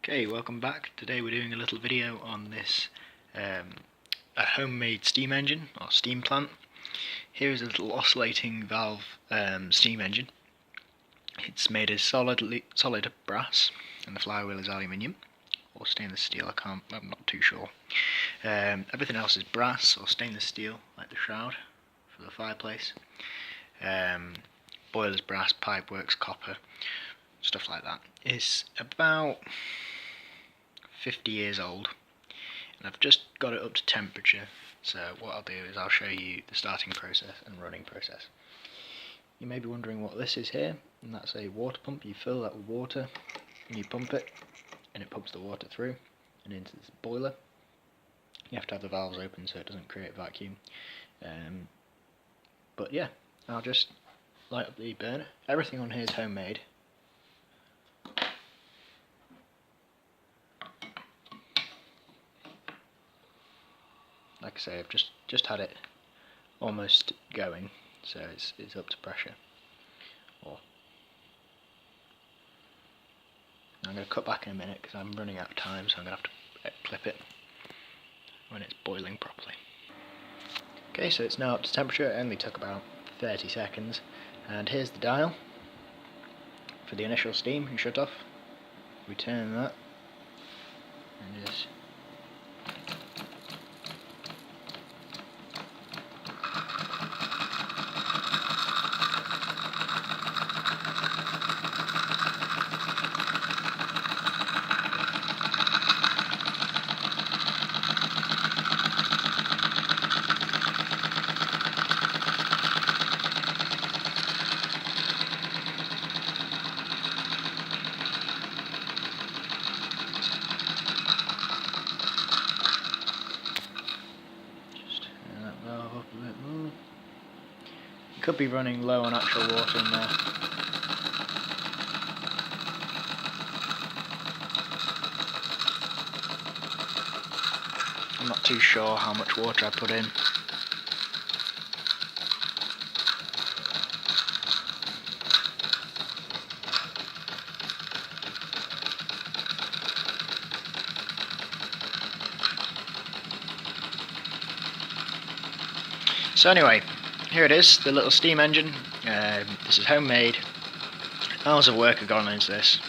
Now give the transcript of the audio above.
Okay, welcome back. Today we're doing a little video on this a homemade steam engine or steam plant. Here is a little oscillating valve steam engine. It's made of solid brass and the flywheel is aluminium or stainless steel. I'm not too sure. Everything else is brass or stainless steel, like the shroud for the fireplace. Boilers brass, pipeworks copper, stuff like that. It's about 50 years old and I've just got it up to temperature, so what I'll do is I'll show you the starting process and running process. You may be wondering what this is here, and that's a water pump. You fill that with water and you pump it and it pumps the water through and into this boiler. You have to have the valves open so it doesn't create vacuum, but yeah, I'll just light up the burner. Everything on here is homemade. Like I say, I've just had it almost going, so it's up to pressure. I'm going to cut back in a minute because I'm running out of time, so I'm going to have to clip it when it's boiling properly. Okay, so it's now up to temperature. It only took about 30 seconds, and here's the dial for the initial steam and shut off. We turn that and just turn that valve up a bit more. You could be running low on actual water in there. I'm not too sure how much water I put in. So anyway, here it is, the little steam engine. This is homemade. Hours of work have gone into this.